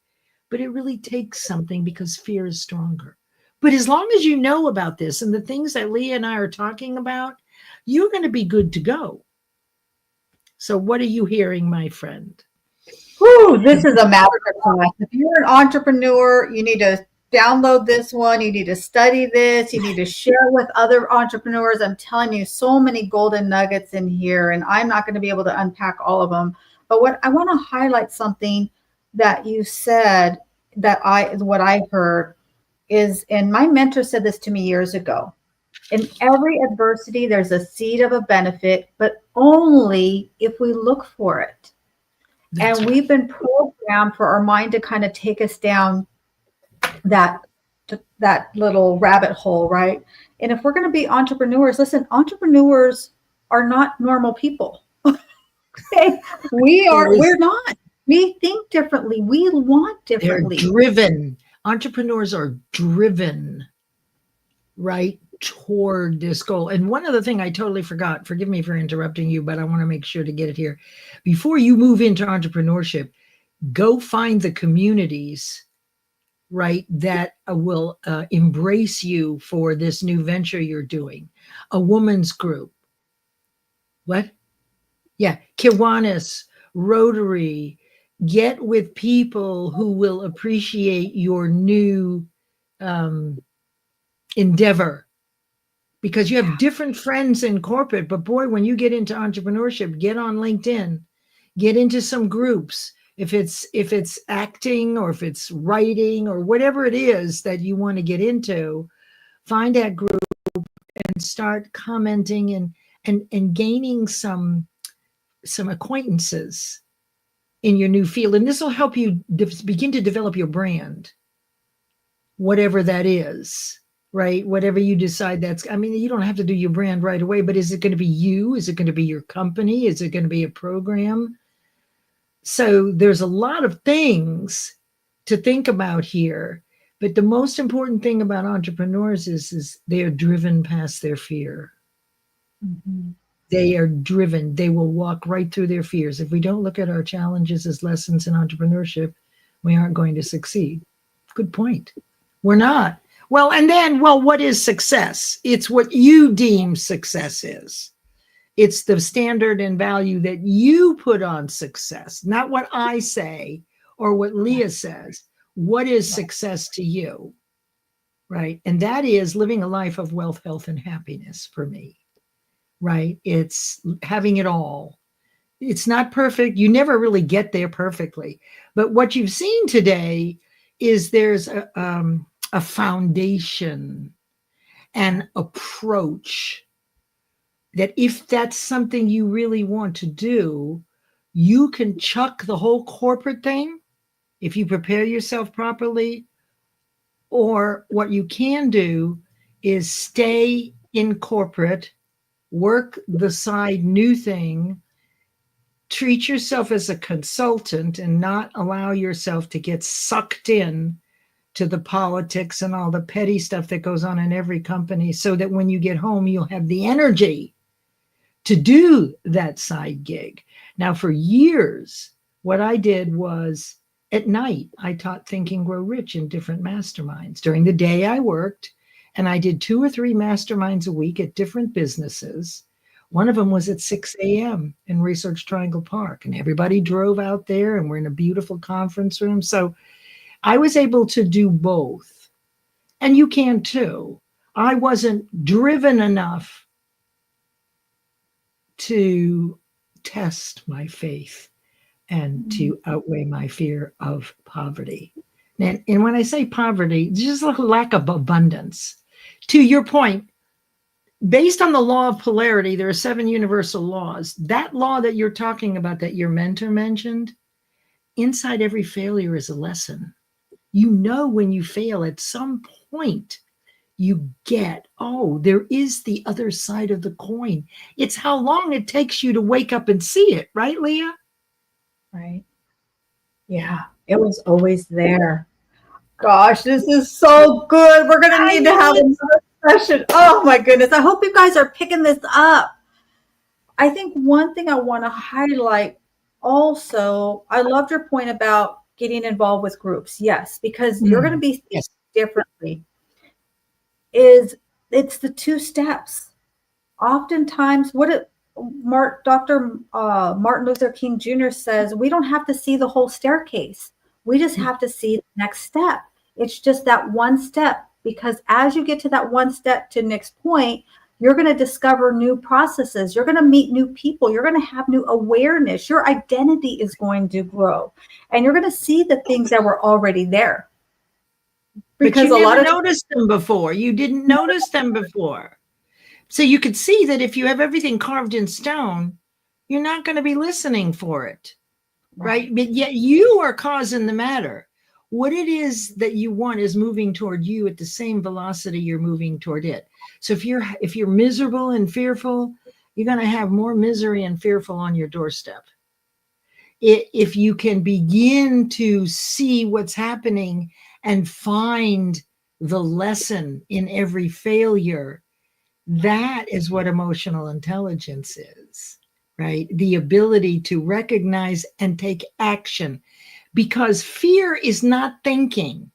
but it really takes something because fear is stronger. But as long as you know about this and the things that Leah and I are talking about, you're going to be good to go. So what are you hearing, my friend?
Whew, this is a masterclass. If you're an entrepreneur, you need to download this one. You need to study this. You need to share with other entrepreneurs. I'm telling you, so many golden nuggets in here, and I'm not going to be able to unpack all of them. But what I want to highlight something that you said what I heard is, and my mentor said this to me years ago. In every adversity, there's a seed of a benefit, but only if we look for it. And we've been programmed for our mind to kind of take us down that little rabbit hole, right? And if we're going to be entrepreneurs, listen, entrepreneurs are not normal people. Okay? We're not. We think differently. We want differently.
They're driven. Entrepreneurs are driven, right, toward this goal. And one other thing I totally forgot, forgive me for interrupting you, but I want to make sure to get it here. Before you move into entrepreneurship, go find the communities, right, that will embrace you for this new venture you're doing. A woman's group. What? Yeah, Kiwanis, Rotary. Get with people who will appreciate your new endeavor. Because you have different friends in corporate, but boy, when you get into entrepreneurship, get on LinkedIn, get into some groups. If it's acting or if it's writing or whatever it is that you want to get into, find that group and start commenting and gaining some acquaintances in your new field. And this will help you begin to develop your brand, whatever that is. right? Whatever you decide I mean, you don't have to do your brand right away, but is it going to be you? Is it going to be your company? Is it going to be a program? So there's a lot of things to think about here. But the most important thing about entrepreneurs is they are driven past their fear.
Mhm.
They are driven. They will walk right through their fears. If we don't look at our challenges as lessons in entrepreneurship, we aren't going to succeed. Good point. We're not. Well, and then, what is success? It's what you deem success is. It's the standard and value that you put on success, not what I say or what Leah says. What is success to you? Right. And that is living a life of wealth, health, and happiness for me. Right. It's having it all. It's not perfect. You never really get there perfectly. But what you've seen today is there's a foundation, an approach that if that's something you really want to do, you can chuck the whole corporate thing if you prepare yourself properly. Or what you can do is stay in corporate, work the side new thing, treat yourself as a consultant and not allow yourself to get sucked in to the politics and all the petty stuff that goes on in every company, so that when you get home, you'll have the energy to do that side gig. Now, for years, what I did was at night, I taught Think and Grow Rich in different masterminds. During the day, I worked, and I did 2 or 3 masterminds a week at different businesses. One of them was at 6 a.m. in Research Triangle Park, and everybody drove out there, and we're in a beautiful conference room. So I was able to do both. And you can too. I wasn't driven enough to test my faith and to outweigh my fear of poverty. And when I say poverty, just a lack of abundance. To your point, based on the law of polarity, there are 7 universal laws. That law that you're talking about, that your mentor mentioned, inside every failure is a lesson. You know, when you fail at some point, you get, oh, there is the other side of the coin. It's how long it takes you to wake up and see it, right, Leah?
Right. Yeah, it was always there. Gosh, this is so good. We're going to need to have another session. Oh my goodness. I hope you guys are picking this up. I think one thing I want to highlight also, I loved your point about getting involved with groups. Yes, because you're going to be thinking differently. It's the 2 steps. Oftentimes, Dr. Martin Luther King Jr. says, we don't have to see the whole staircase. We just have to see the next step. It's just that one step, because as you get to that one step to the next point, you're going to discover new processes. You're going to meet new people. You're going to have new awareness. Your identity is going to grow, and you're going to see the things that were already there.
Because you never noticed them before. You didn't notice them before. So you could see that if you have everything carved in stone, you're not going to be listening for it, right? But yet you are causing the matter. What it is that you want is moving toward you at the same velocity you're moving toward it. So if you're miserable and fearful, you're going to have more misery and fearful on your doorstep. If you can begin to see what's happening and find the lesson in every failure, that is what emotional intelligence is, right? The ability to recognize and take action, because fear is not thinking.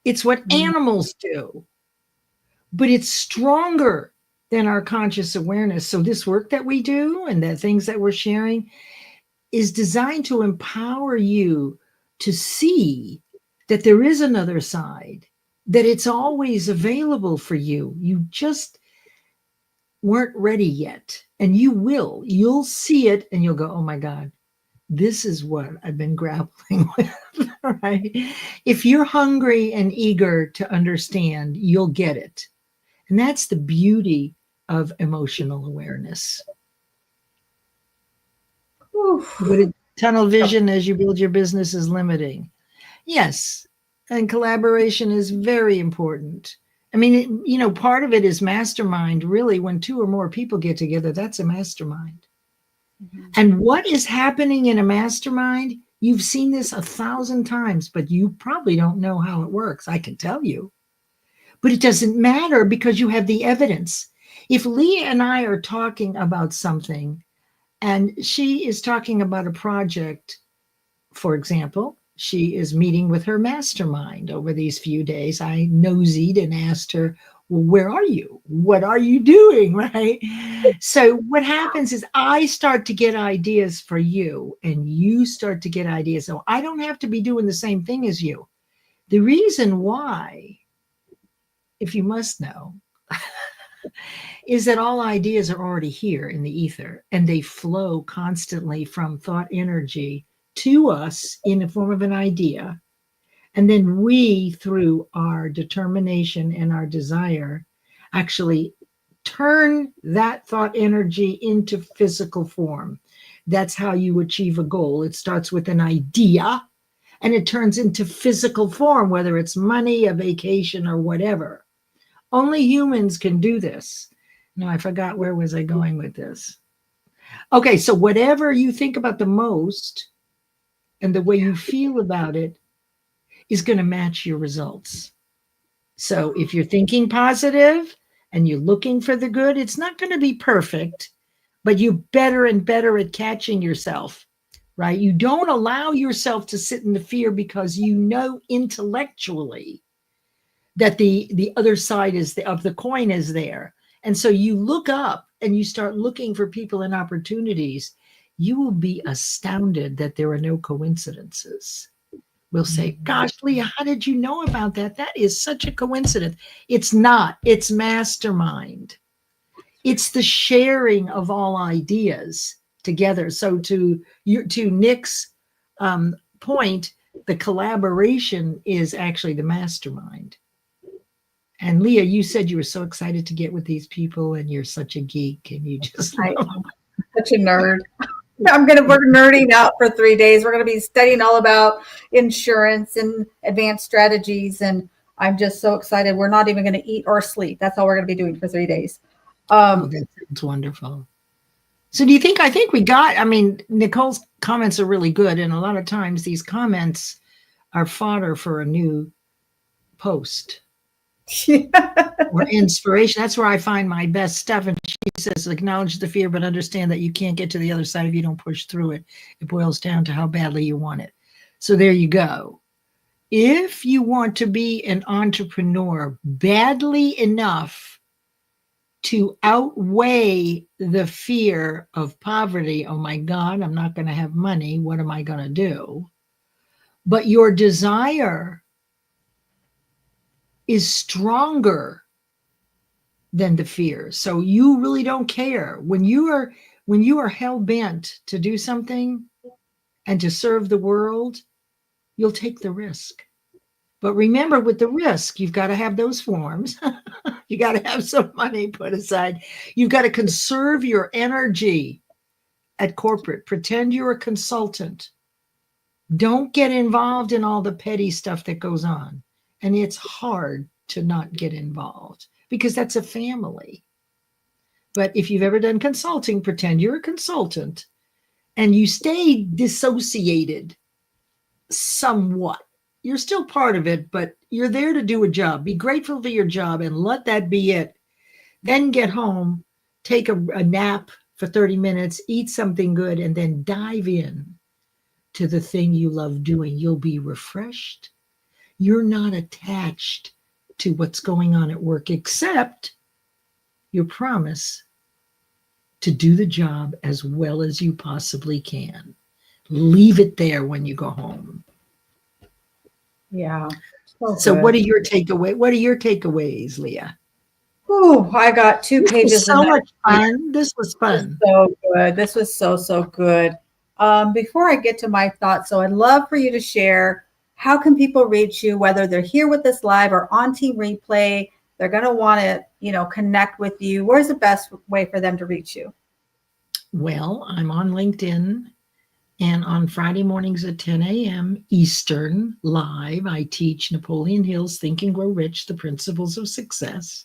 It's what animals do, but it's stronger than our conscious awareness. So this work that we do and the things that we're sharing is designed to empower you to see that there is another side, that it's always available for you. You just weren't ready yet. And you'll see it and you'll go, oh my God, this is what I've been grappling with, right? If you're hungry and eager to understand, you'll get it. And that's the beauty of emotional awareness. But tunnel vision as you build your business is limiting. Yes. And collaboration is very important. I mean, part of it is mastermind. Really, when two or more people get together, that's a mastermind. Mm-hmm. And what is happening in a mastermind? You've seen this 1,000 times, but you probably don't know how it works. I can tell you. But it doesn't matter because you have the evidence. If Leah and I are talking about something and she is talking about a project, for example, she is meeting with her mastermind over these few days. I nosed and asked her, well, where are you? What are you doing? Right? So what happens is I start to get ideas for you and you start to get ideas. So I don't have to be doing the same thing as you. The reason why, if you must know, is that all ideas are already here in the ether and they flow constantly from thought energy to us in the form of an idea. And then we, through our determination and our desire, actually turn that thought energy into physical form. That's how you achieve a goal. It starts with an idea and it turns into physical form, whether it's money, a vacation, or whatever. Only humans can do this. No, I forgot, where was I going with this? Okay, so whatever you think about the most and the way you feel about it is going to match your results. So if you're thinking positive and you're looking for the good, it's not going to be perfect, but you're better and better at catching yourself, right? You don't allow yourself to sit in the fear because you know intellectually that the other side of the coin is there. And so you look up and you start looking for people and opportunities. You will be astounded that there are no coincidences. We'll say, gosh, Leah, how did you know about that? That is such a coincidence. It's not. It's mastermind. It's the sharing of all ideas together. So to Nick's point, the collaboration is actually the mastermind. And Leah, you said you were so excited to get with these people and you're such a geek and you just...
I'm such a nerd. We're nerding out for 3 days. We're going to be studying all about insurance and advanced strategies. And I'm just so excited. We're not even going to eat or sleep. That's all we're going to be doing for 3 days.
That's wonderful. So do you think, I think we got, I mean, Nicole's comments are really good. And a lot of times these comments are fodder for a new post. Or inspiration. That's where I find my best stuff. And she says, acknowledge the fear, but understand that you can't get to the other side if you don't push through it. It boils down to how badly you want it. So there you go. If you want to be an entrepreneur badly enough to outweigh the fear of poverty, oh my God, I'm not going to have money. What am I going to do? But your desire is stronger than the fear. So you really don't care. When you are hell-bent to do something and to serve the world, you'll take the risk. But remember, with the risk, you've got to have those forms. You got to have some money put aside. You've got to conserve your energy at corporate. Pretend you're a consultant. Don't get involved in all the petty stuff that goes on. And it's hard to not get involved because that's a family. But if you've ever done consulting, pretend you're a consultant and you stay dissociated somewhat. You're still part of it, but you're there to do a job. Be grateful for your job and let that be it. Then get home, take a nap for 30 minutes, eat something good, and then dive in to the thing you love doing. You'll be refreshed. You're not attached to what's going on at work, except your promise to do the job as well as you possibly can. Leave it there when you go home.
Yeah.
So what are your takeaways, Leah?
Oh, I got 2 pages.
So much fun. This was fun.
So good. This was so good. Before I get to my thoughts, so I'd love for you to share, how can people reach you, whether they're here with us live or on Team Replay? They're going to want to, connect with you. Where's the best way for them to reach you?
Well, I'm on LinkedIn And on Friday mornings at 10 a.m. Eastern, live, I teach Napoleon Hill's Think and Grow Rich, The Principles of Success.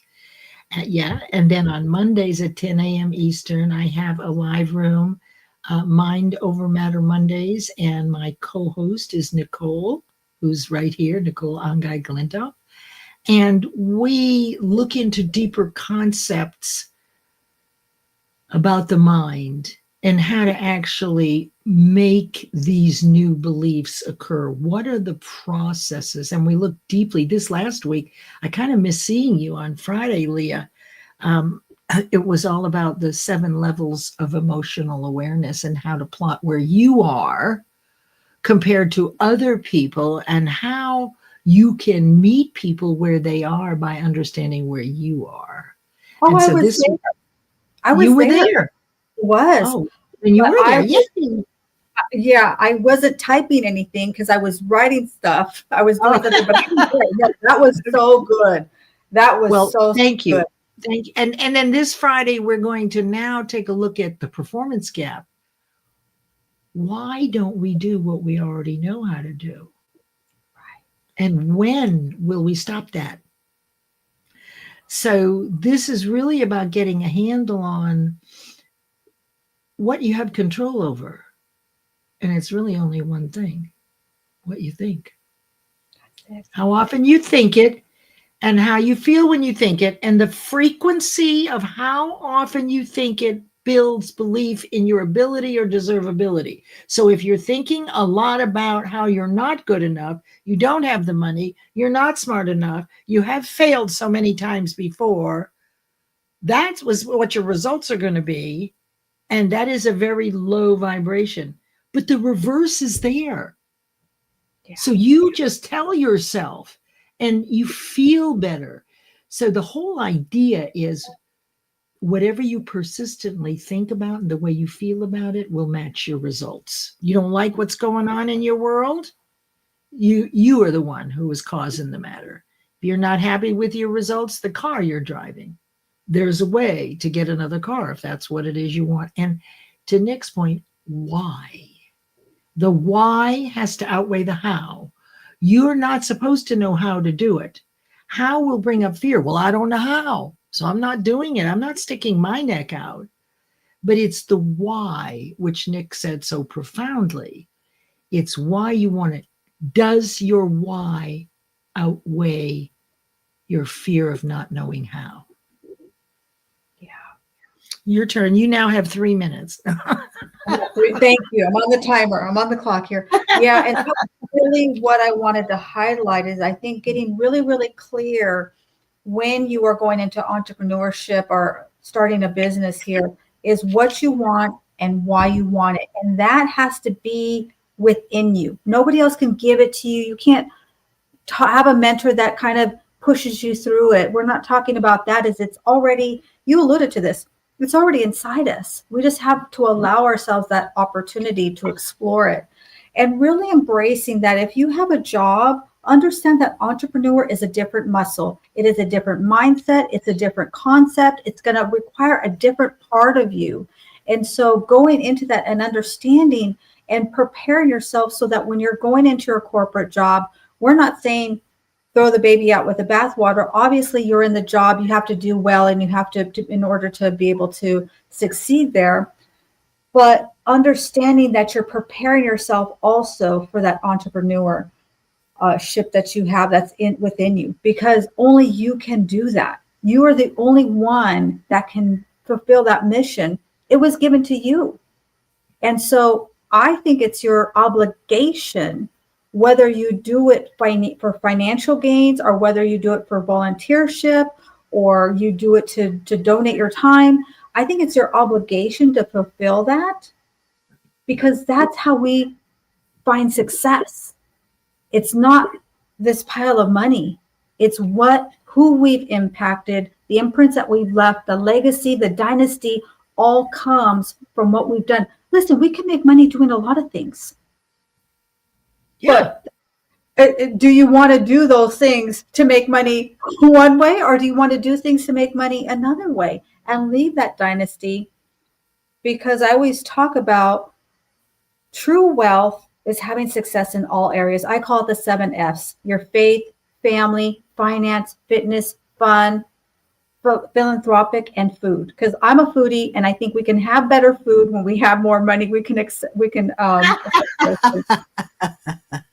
And then on Mondays at 10 a.m. Eastern, I have a live room, Mind Over Matter Mondays, and my co-host is Nicole, who's right here, Nicole Angai Glinto. And we look into deeper concepts about the mind and how to actually make these new beliefs occur. What are the processes? And we look deeply. This last week, I kind of miss seeing you on Friday, Leah. It was all about the 7 levels of emotional awareness and how to plot where you are compared to other people and how you can meet people where they are by understanding where you are.
Oh,
and
I
so
was
this
there. I was
you were
there.
there.
Was.
Oh, and you
But
were there.
Yeah, I wasn't typing anything because I was writing stuff. I was doing something, but yeah, that was so good. That was
Well,
so
thank you.
good.
Thank you. And then this Friday, we're going to now take a look at the performance gap. Why don't we do what we already know how to do? And when will we stop that? So this is really about getting a handle on what you have control over. And it's really only one thing, what you think. How often you think it and how you feel when you think it, and the frequency of how often you think it builds belief in your ability or deservability. So if you're thinking a lot about how you're not good enough, you don't have the money, you're not smart enough, you have failed so many times before, that was what your results are going to be. And that is a very low vibration. But the reverse is there. Yeah. So you just tell yourself and you feel better. So the whole idea is whatever you persistently think about and the way you feel about it will match your results. You don't like what's going on in your world? You are the one who is causing the matter. If you're not happy with your results, the car you're driving, there's a way to get another car if that's what it is you want. And to Nick's point, why? The why has to outweigh the how. You're not supposed to know how to do it. How will bring up fear. Well, I don't know how, so I'm not doing it. I'm not sticking my neck out. But it's the why, which Nick said so profoundly. It's why you want it. Does your why outweigh your fear of not knowing how? Yeah. Your turn. You now have 3 minutes.
Thank you. I'm on the timer. I'm on the clock here. Yeah, and really what I wanted to highlight is I think getting really, really clear when you are going into entrepreneurship or starting a business here is what you want and why you want it. And that has to be within you. Nobody else can give it to you. You can't have a mentor that kind of pushes you through it. We're not talking about that. It's already, you alluded to this, it's already inside us. We just have to allow ourselves that opportunity to explore it and really embracing that. If you have a job, understand that entrepreneur is a different muscle. It is a different mindset. It's a different concept. It's going to require a different part of you. And so going into that and understanding and preparing yourself so that when you're going into your corporate job, we're not saying throw the baby out with the bathwater. Obviously, you're in the job. You have to do well and you have to in order to be able to succeed there. But understanding that you're preparing yourself also for that entrepreneurship that you have that's within you, because only you can do that. You are the only one that can fulfill that mission. It was given to you. And so I think it's your obligation, whether you do it for financial gains or whether you do it for volunteership or you do it to donate your time. I think it's your obligation to fulfill that, because that's how we find success. It's not this pile of money. It's who we've impacted, the imprints that we've left, the legacy, the dynasty, all comes from what we've done. Listen, we can make money doing a lot of things. Yeah. But do you want to do those things to make money one way, or do you want to do things to make money another way and leave that dynasty? Because I always talk about True wealth is having success in all areas. I call it the 7 F's: your faith, family, finance, fitness, fun, philanthropic, and food. Because I'm a foodie, and I think we can have better food when we have more money. We can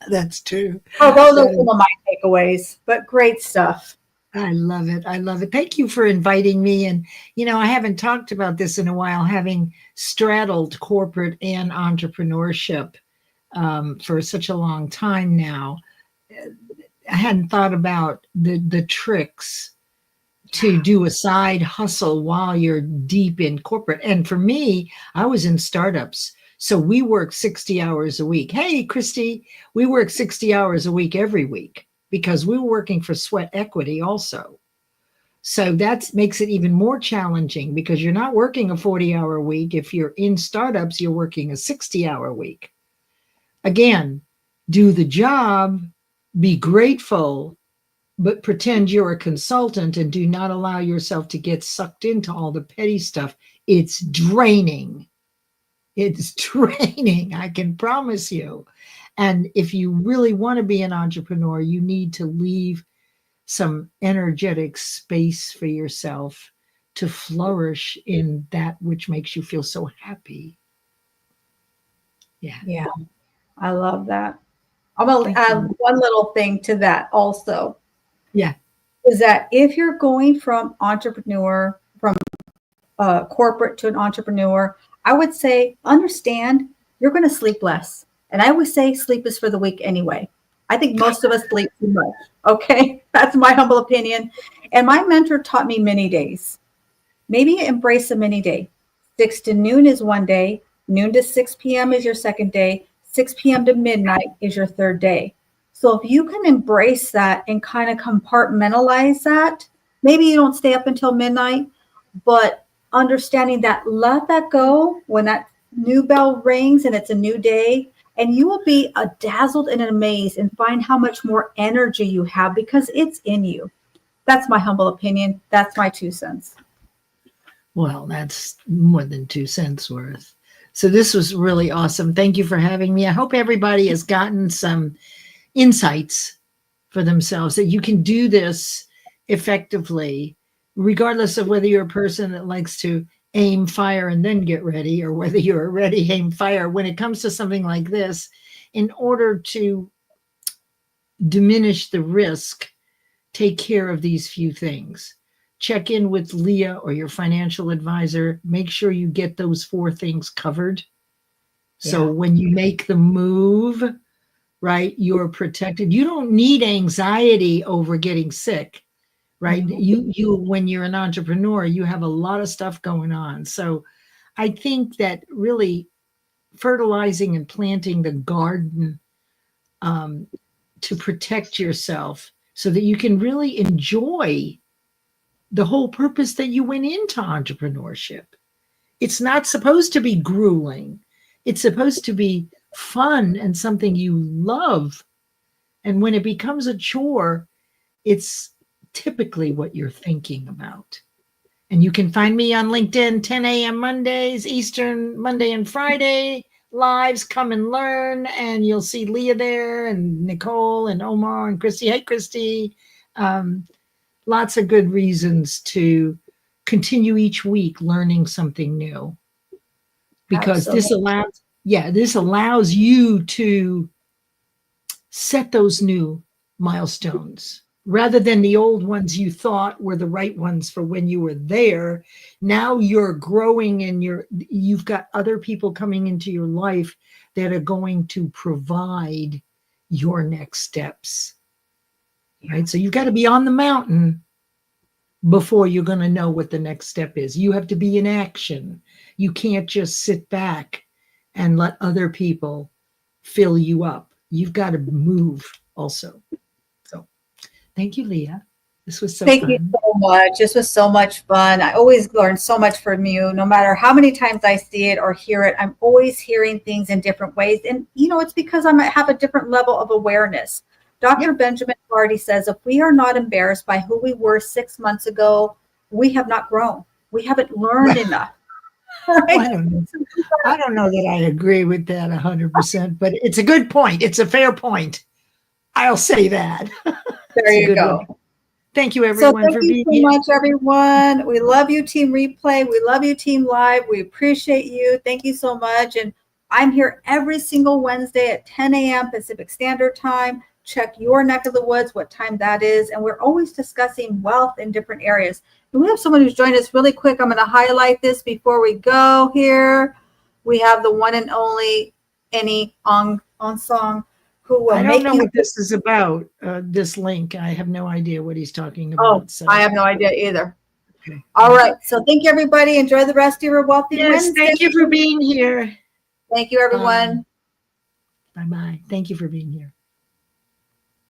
That's true.
Oh, those are some of my takeaways, but great stuff.
I love it. I love it. Thank you for inviting me. And, I haven't talked about this in a while, having straddled corporate and entrepreneurship for such a long time now. I hadn't thought about the tricks to do a side hustle while you're deep in corporate. And for me, I was in startups. So we work 60 hours a week. Hey, Christy, we work 60 hours a week every week because we were working for sweat equity also. So that makes it even more challenging because you're not working a 40-hour week. If you're in startups, you're working a 60-hour week. Again, do the job, be grateful, but pretend you're a consultant and do not allow yourself to get sucked into all the petty stuff. It's draining. It's draining, I can promise you. And if you really want to be an entrepreneur, you need to leave some energetic space for yourself to flourish in that which makes you feel so happy.
Yeah, I love that. I'm going to add one little thing to that also.
Yeah.
Is that if you're going from corporate to an entrepreneur, I would say understand you're going to sleep less. And I always say sleep is for the weak anyway. I think most of us sleep too much. Okay. That's my humble opinion. And my mentor taught me mini days. Maybe embrace a mini day. 6 to noon is one day. Noon to 6 p.m. is your second day. 6 p.m. to midnight is your third day. So if you can embrace that and kind of compartmentalize that, maybe you don't stay up until midnight, but understanding that, let that go when that new bell rings and it's a new day, and you will be dazzled and amazed and find how much more energy you have because it's in you. That's my humble opinion. That's my 2 cents.
Well, that's more than 2 cents worth. So this was really awesome. Thank you for having me. I hope everybody has gotten some insights for themselves that you can do this effectively, regardless of whether you're a person that likes to aim, fire, and then get ready, or whether you're ready, aim, fire. When it comes to something like this, in order to diminish the risk, take care of these few things. Check in with Leah or your financial advisor. Make sure you get those 4 things covered. So when you make the move, right, you're protected. You don't need anxiety over getting sick, right? Mm-hmm. You when you're an entrepreneur, you have a lot of stuff going on. So I think that really fertilizing and planting the garden to protect yourself so that you can really enjoy the whole purpose that you went into entrepreneurship. It's not supposed to be grueling. It's supposed to be fun and something you love. And when it becomes a chore, it's typically what you're thinking about. And you can find me on LinkedIn, 10 a.m. Mondays, Eastern, Monday and Friday, lives. Come and learn. And you'll see Leah there and Nicole and Omar and Christy. Hey, Christy. Lots of good reasons to continue each week learning something new. Because
Absolutely.
this allows you to set those new milestones rather than the old ones you thought were the right ones for when you were there. Now you're growing and you've got other people coming into your life that are going to provide your next steps. Right? So you've got to be on the mountain before you're going to know what the next step is. You have to be in action. You can't just sit back and let other people fill you up. You've got to move also. So thank you, Leah. This was so fun.
Thank you so much. This was so much fun. I always learn so much from you. No matter how many times I see it or hear it, I'm always hearing things in different ways. And, it's because I have a different level of awareness. Dr. Benjamin Hardy says, if we are not embarrassed by who we were 6 months ago, we have not grown. We haven't learned enough.
Well, I don't know that I agree with that 100%, but it's a good point. It's a fair point. I'll say that.
There you go.
One. Thank you,
So
everyone,
thank
for
you
being
so
here.
much, everyone. We love you, Team Replay. We love you, Team Live. We appreciate you. Thank you so much. And I'm here every single Wednesday at 10 a.m. Pacific Standard Time. Check your neck of the woods, what time that is. And we're always discussing wealth in different areas. And we have someone who's joined us really quick. I'm going to highlight this before we go here. We have the one and only Annie Onsong, who will
I don't
make
know
you.
what this is about, this link. I have no idea what he's talking about.
Oh,
So.
I have no idea either.
Okay.
All right. So thank you, everybody. Enjoy the rest of your Wealthy Wednesday.
Thank you for being here.
Thank you, everyone.
Bye-bye. Thank you for being here.